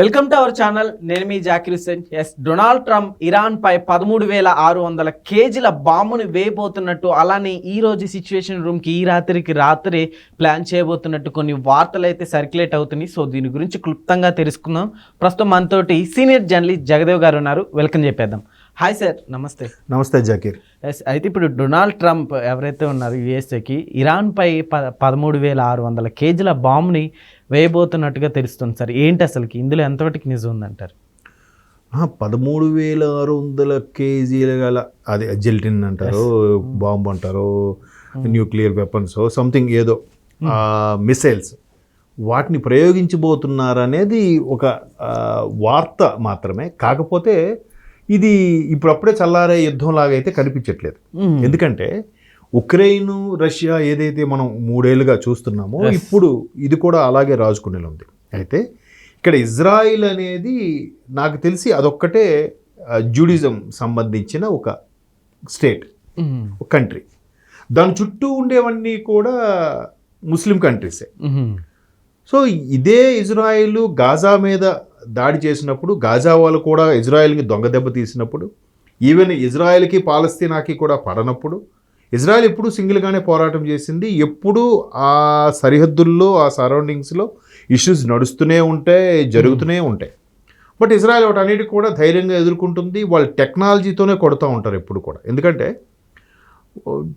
Welcome to our channel. నేను మీ Zakir Hussain. Donald Trump Iran పై 13,600 కేజీల బాంబును వేయబోతున్నట్టు, అలానే ఈ రోజు సిచ్యువేషన్ రూమ్ కి ఈ రాత్రి ప్లాన్ చేయబోతున్నట్టు కొన్ని వార్తలు అయితే సర్క్యులేట్ అవుతున్నాయి. సో దీని గురించి క్లుప్తంగా తెలుసుకుందాం. ప్రస్తుతం మనతోటి సీనియర్ జర్నలిస్ట్ జగదేవ్ గారు ఉన్నారు. వెల్కమ్ చెప్పేద్దాం. హాయ్ సార్, నమస్తే. నమస్తే జాకీర్. అయితే ఇప్పుడు డొనాల్డ్ ట్రంప్ ఎవరైతే ఉన్నారు యుఎస్ఏకి ఇరాన్ పై 13,600 కేజీల బాంబుని వేయబోతున్నట్టుగా తెలుస్తుంది సార్. ఏంటి అసలుకి ఇందులో ఎంతవరకు నిజం ఉందంటారు? 13,600 కేజీల గల అది జెల్టిన్ అంటారు, బాంబు అంటారు, న్యూక్లియర్ వెపన్స్ సంథింగ్ ఏదో మిసైల్స్ వాటిని ప్రయోగించబోతున్నారనేది ఒక వార్త మాత్రమే. కాకపోతే ఇది ఇప్పుడప్పుడే చల్లారే యుద్ధంలాగా అయితే కనిపించట్లేదు. ఎందుకంటే ఉక్రెయిన్ రష్యా ఏదైతే మనం 3 ఏళ్ళుగా చూస్తున్నామో ఇప్పుడు ఇది కూడా అలాగే రాజుకునేలా ఉంది. అయితే ఇక్కడ ఇజ్రాయిల్ అనేది నాకు తెలిసి అదొక్కటే జూడిజం సంబంధించిన ఒక స్టేట్, ఒక కంట్రీ. దాని చుట్టూ ఉండేవన్నీ కూడా ముస్లిం కంట్రీసే. సో ఇదే ఇజ్రాయిల్ గాజా మీద దాడి చేసినప్పుడు, గాజా వాళ్ళు కూడా ఇజ్రాయెల్కి దొంగ దెబ్బ తీసినప్పుడు, ఈవెన్ ఇజ్రాయెల్కి పాలస్తీనాకి కూడా పడనప్పుడు ఇజ్రాయెల్ ఎప్పుడు సింగిల్గానే పోరాటం చేసింది. ఎప్పుడు ఆ సరిహద్దుల్లో ఆ సరౌండింగ్స్లో ఇష్యూస్ నడుస్తూనే ఉంటాయి, జరుగుతూనే ఉంటాయి. బట్ ఇజ్రాయెల్ వాటన్నిటికి కూడా ధైర్యంగా ఎదుర్కొంటుంది. వాళ్ళు టెక్నాలజీతోనే కొడుతూ ఉంటారు ఎప్పుడు కూడా. ఎందుకంటే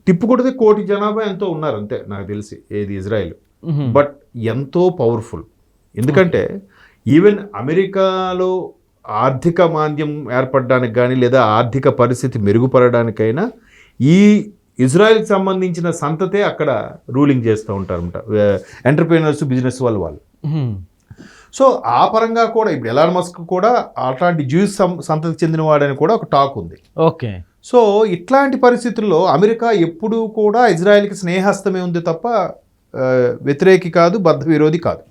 టిప్పు కొడితే 1 కోటి జనాభా ఎంతో ఉన్నారు అంతే నాకు తెలిసి ఏది ఇజ్రాయెల్. బట్ ఎంతో పవర్ఫుల్. ఎందుకంటే ఈవెన్ అమెరికాలో ఆర్థిక మాంద్యం ఏర్పడడానికి కానీ లేదా ఆర్థిక పరిస్థితి మెరుగుపడడానికైనా ఈ ఇజ్రాయెల్కి సంబంధించిన సంతతే అక్కడ రూలింగ్ చేస్తూ ఉంటారన్నమాట, ఎంటర్ప్రీనర్స్, బిజినెస్ వాళ్ళు. సో ఆ పరంగా కూడా ఇప్పుడు ఎలాన్ మస్క్ కూడా అట్లాంటి జ్యూస్ సంతతికి చెందినవాడని కూడా ఒక టాక్ ఉంది. ఓకే. సో ఇట్లాంటి పరిస్థితుల్లో అమెరికా ఎప్పుడూ కూడా ఇజ్రాయెల్కి స్నేహస్తమే ఉంది తప్ప వ్యతిరేకి కాదు, బద్ధ విరోధి కాదు.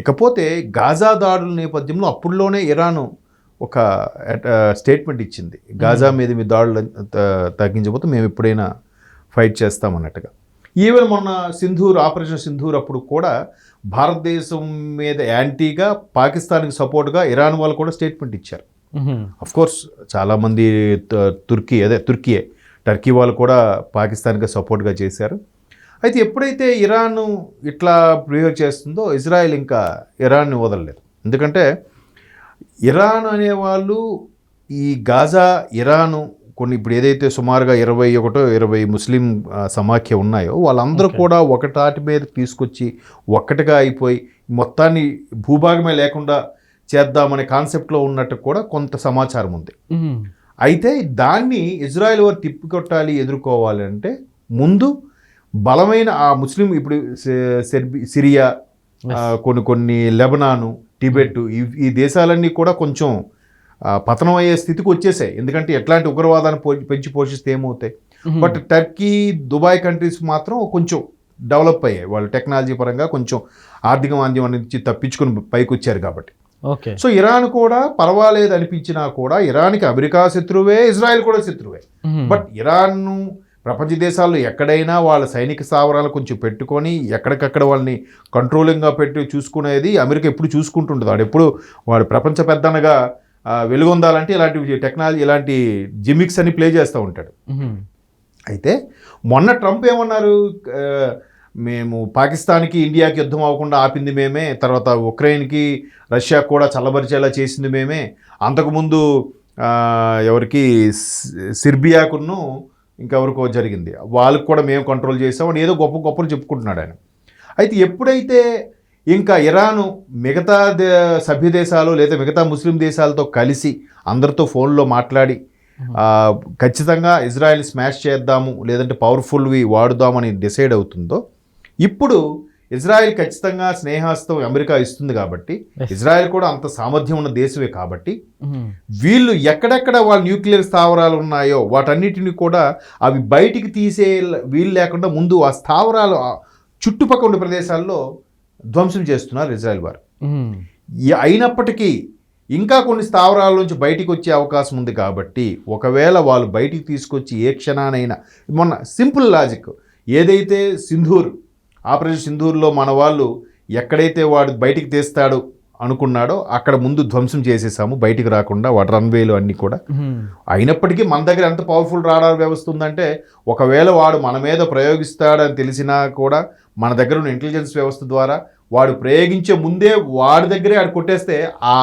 ఇకపోతే గాజా దాడుల నేపథ్యంలో అప్పుడులోనే ఇరాన్ ఒక స్టేట్మెంట్ ఇచ్చింది, గాజా మీద మీ దాడులు తగ్గించకపోతే మేము ఎప్పుడైనా ఫైట్ చేస్తామన్నట్టుగా. ఈవెన్ మొన్న ఆపరేషన్ సింధూర్ అప్పుడు కూడా భారతదేశం మీద యాంటీగా పాకిస్తాన్కి సపోర్ట్గా ఇరాన్ వాళ్ళు కూడా స్టేట్మెంట్ ఇచ్చారు. అఫ్కోర్స్ చాలామంది టర్కీ వాళ్ళు కూడా పాకిస్తాన్కి సపోర్ట్గా చేశారు. అయితే ఎప్పుడైతే ఇరాన్ ఇట్లా బిహేవ్ చేస్తుందో ఇజ్రాయెల్ ఇంకా ఇరాన్ని వదలలేదు. ఎందుకంటే ఇరాన్ అనేవాళ్ళు ఈ గాజా ఇరాను కొన్ని ఇప్పుడు ఏదైతే సుమారుగా 20 ముస్లిం సమాఖ్య ఉన్నాయో వాళ్ళందరూ కూడా ఒకటాటి మీద తీసుకొచ్చి ఒక్కటిగా అయిపోయి మొత్తాన్ని భూభాగమే లేకుండా చేద్దామనే కాన్సెప్ట్లో ఉన్నట్టు కూడా కొంత సమాచారం ఉంది. అయితే దాన్ని ఇజ్రాయెల్ వారు తిప్పికొట్టాలి, ఎదుర్కోవాలి అంటే ముందు బలమైన ఆ ముస్లిం ఇప్పుడు సిరియా, కొన్ని లెబనాను, టిబెట్ ఈ దేశాలన్నీ కూడా కొంచెం పతనం అయ్యే స్థితికి వచ్చేసాయి. ఎందుకంటే ఎట్లాంటి ఉగ్రవాదాన్ని పెంచి పోషిస్తే ఏమవుతాయి. బట్ టర్కీ, దుబాయ్ కంట్రీస్ మాత్రం కొంచెం డెవలప్ అయ్యాయి. వాళ్ళు టెక్నాలజీ పరంగా కొంచెం ఆర్థిక మాంద్యం నుంచి తప్పించుకుని పైకి వచ్చారు కాబట్టి. ఓకే. సో ఇరాన్ కూడా పర్వాలేదు అనిపించినా కూడా ఇరాన్కి అమెరికా శత్రువే, ఇజ్రాయెల్ కూడా శత్రువే. బట్ ఇరాన్ ప్రపంచ దేశాల్లో ఎక్కడైనా వాళ్ళ సైనిక స్థావరాలు కొంచెం పెట్టుకొని ఎక్కడికక్కడ వాళ్ళని కంట్రోలింగ్గా పెట్టి చూసుకునేది అమెరికా ఎప్పుడు చూసుకుంటుంటుంది. వాడు ప్రపంచ పెద్దనగా వెలుగొందాలంటే ఇలాంటి టెక్నాలజీ, ఇలాంటి జిమిక్స్ అని ప్లే చేస్తూ ఉంటాడు. అయితే మొన్న ట్రంప్ ఏమన్నారు, మేము పాకిస్తాన్కి ఇండియాకి యుద్ధం అవ్వకుండా ఆపింది మేమే, తర్వాత ఉక్రెయిన్కి రష్యాకు కూడా చల్లబరిచేలా చేసింది మేమే, అంతకుముందు ఎవరికి సిర్బియాకును ఇంకెవరికో జరిగింది వాళ్ళకు కూడా మేము కంట్రోల్ చేసామని ఏదో గొప్పలు చెప్పుకుంటున్నాడు ఆయన. అయితే ఎప్పుడైతే ఇంకా ఇరాను మిగతా సభ్య దేశాలు లేదా మిగతా ముస్లిం దేశాలతో కలిసి అందరితో ఫోన్లో మాట్లాడి ఖచ్చితంగా ఇజ్రాయెల్ స్మాష్ చేద్దాము లేదంటే పవర్ఫుల్వి వాడుదామని డిసైడ్ అవుతుందో, ఇప్పుడు ఇజ్రాయెల్ ఖచ్చితంగా స్నేహాస్తం అమెరికా ఇస్తుంది కాబట్టి, ఇజ్రాయెల్ కూడా అంత సామర్థ్యం ఉన్న దేశమే కాబట్టి వీళ్ళు ఎక్కడెక్కడ వాళ్ళ న్యూక్లియర్ స్థావరాలు ఉన్నాయో వాటన్నిటిని కూడా అవి బయటికి తీసే వీలు లేకుండా ముందు ఆ స్థావరాలు చుట్టుపక్కల ఉండే ప్రదేశాల్లో ధ్వంసం చేస్తున్నారు ఇజ్రాయెల్ వారు. అయినప్పటికీ ఇంకా కొన్ని స్థావరాల నుంచి బయటికి వచ్చే అవకాశం ఉంది కాబట్టి ఒకవేళ వాళ్ళు బయటికి తీసుకొచ్చి ఏ క్షణానైనా, మొన్న సింపుల్ లాజిక్ ఏదైతే ఆపరేషన్ సింధూర్లో మన వాళ్ళు ఎక్కడైతే వాడు బయటికి తీస్తాడు అనుకున్నాడో అక్కడ ముందు ధ్వంసం చేసేసాము, బయటికి రాకుండా వాటి రన్వేలు అన్నీ కూడా. అయినప్పటికీ మన దగ్గర ఎంత పవర్ఫుల్ రాడార్ వ్యవస్థ ఉందంటే ఒకవేళ వాడు మన మీద ప్రయోగిస్తాడని తెలిసినా కూడా మన దగ్గర ఉన్న ఇంటెలిజెన్స్ వ్యవస్థ ద్వారా వాడు ప్రయోగించే ముందే వాడి దగ్గరే ఆడు కొట్టేస్తే ఆ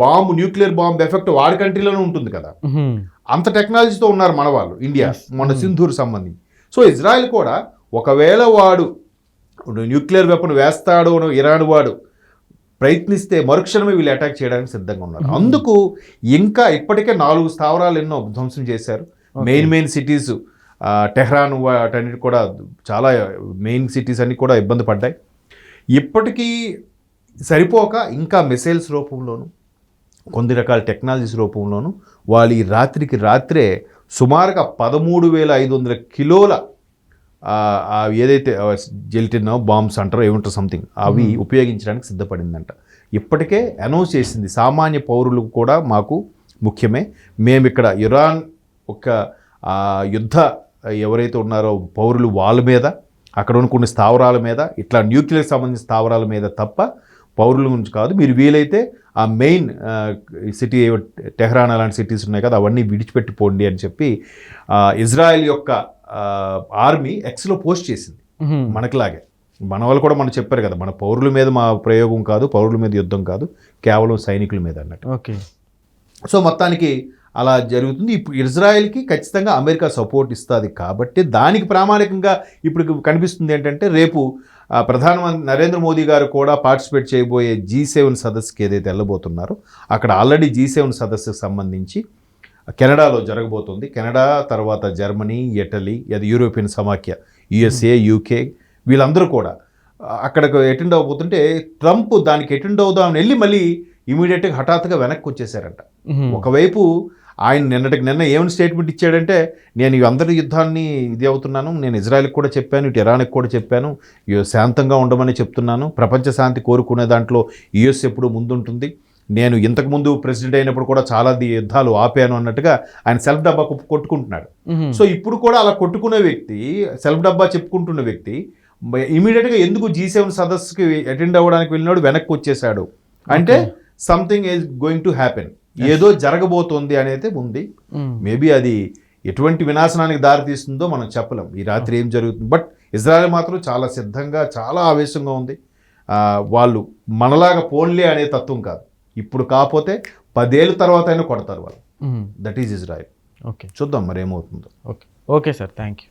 బాంబు, న్యూక్లియర్ బాంబు ఎఫెక్ట్ వాడి కంట్రీలోనే ఉంటుంది కదా. అంత టెక్నాలజీతో ఉన్నారు మన వాళ్ళు, ఇండియా మన సింధూర్ సంబంధించి. సో ఇజ్రాయెల్ కూడా ఒకవేళ వాడు న్యూక్లియర్ వెపన్ వేస్తాడు ఇరాన్ వాడు ప్రయత్నిస్తే మరుక్షణమే వీళ్ళు అటాక్ చేయడానికి సిద్ధంగా ఉన్నారు. అందుకు ఇంకా ఇప్పటికే 4 స్థావరాలు ఎన్నో ధ్వంసం చేశారు. మెయిన్ సిటీస్ టెహ్రాన్ వాటన్నిటి కూడా చాలా మెయిన్ సిటీస్ అన్ని కూడా ఇబ్బంది పడ్డాయి. ఇప్పటికీ సరిపోక ఇంకా మిసైల్స్ రూపంలోను కొన్ని రకాల టెక్నాలజీస్ రూపంలోను వాళ్ళు ఈ రాత్రికి రాత్రే సుమారుగా 13,500 కిలోల ఏదైతే జెల్టిన్ బాంబ్స్ అంటారో ఏమంటారు సంథింగ్ అవి ఉపయోగించడానికి సిద్ధపడిందంట. ఇప్పటికే అనౌన్స్ చేసింది సామాన్య పౌరులు కూడా మాకు ముఖ్యమే, మేము ఇక్కడ ఇరాన్ ఒక యుద్ధ ఎవరైతే ఉన్నారో పౌరులు వాళ్ళ మీద, అక్కడ ఉన్న కొన్ని స్థావరాల మీద, ఇట్లా న్యూక్లియర్ సంబంధించిన స్థావరాల మీద తప్ప పౌరుల గురించి కాదు, మీరు వీలైతే ఆ మెయిన్ సిటీ టెహ్రాన్ అలాంటి సిటీస్ ఉన్నాయి కదా అవన్నీ విడిచిపెట్టిపోండి అని చెప్పి ఇజ్రాయెల్ యొక్క ఆర్మీ ఎక్స్లో పోస్ట్ చేసింది. మనకులాగే మన వాళ్ళు కూడా మనం చెప్పారు కదా, మన పౌరుల మీద మా ప్రయోగం కాదు, పౌరుల మీద యుద్ధం కాదు, కేవలం సైనికుల మీద అన్నట్టు. ఓకే. సో మొత్తానికి అలా జరుగుతుంది. ఇప్పుడు ఇజ్రాయెల్కి ఖచ్చితంగా అమెరికా సపోర్ట్ ఇస్తుంది కాబట్టి దానికి ప్రామాణికంగా ఇప్పుడు కనిపిస్తుంది ఏంటంటే రేపు ప్రధానమంత్రి నరేంద్ర మోదీ గారు కూడా పార్టిసిపేట్ చేయబోయే G7 సదస్సుకి ఏదైతే వెళ్ళబోతున్నారో అక్కడ ఆల్రెడీ G7 సదస్సుకు సంబంధించి కెనడాలో జరగబోతుంది. కెనడా తర్వాత జర్మనీ, ఇటలీ, అది యూరోపియన్ సమాఖ్య, USA, UK వీళ్ళందరూ కూడా అక్కడికి అటెండ్ అవ్వబోతుంటే ట్రంప్ దానికి అటెండ్ అవుదామని వెళ్ళి మళ్ళీ ఇమీడియట్గా హఠాత్తుగా వెనక్కి వచ్చేసారంట. ఒకవైపు ఆయన నిన్న ఏమైనా స్టేట్మెంట్ ఇచ్చాడంటే నేను అందరి యుద్ధాన్ని ఇది అవుతున్నాను, నేను ఇజ్రాయెల్కి కూడా చెప్పాను, ఇటు ఇరాన్కి కూడా చెప్పాను, శాంతంగా ఉండమని చెప్తున్నాను, ప్రపంచ శాంతి కోరుకునే దాంట్లో US ఎప్పుడు ముందుంటుంది, నేను ఇంతకుముందు ప్రెసిడెంట్ అయినప్పుడు కూడా చాలా యుద్ధాలు ఆపాను అన్నట్టుగా ఆయన సెల్ఫ్ డబ్బా కొట్టుకుంటున్నాడు. సో ఇప్పుడు కూడా అలా కొట్టుకునే వ్యక్తి, సెల్ఫ్ డబ్బా చెప్పుకుంటున్న వ్యక్తి ఇమీడియట్గా ఎందుకు G7 సదస్సుకి అటెండ్ అవ్వడానికి వెళ్ళినాడు, వెనక్కి వచ్చేసాడు అంటే something is going to happen, ఏదో జరగబోతోంది అనేది ఉంది. మేబీ అది ఎటువంటి వినాశనానికి దారితీస్తుందో మనం చెప్పలేం ఈ రాత్రి ఏం జరుగుతుంది. బట్ ఇజ్రాయెల్ మాత్రం చాలా సిద్ధంగా, చాలా ఆవేశంగా ఉంది. వాళ్ళు మనలాగా పోన్లే అనే తత్వం కాదు, ఇప్పుడు కాకపోతే 10 ఏళ్ళ తర్వాత అయినా కొడతారు వాళ్ళు. That is Israel. ఓకే, చూద్దాం మరి ఏమవుతుందో. Okay sir, thank you.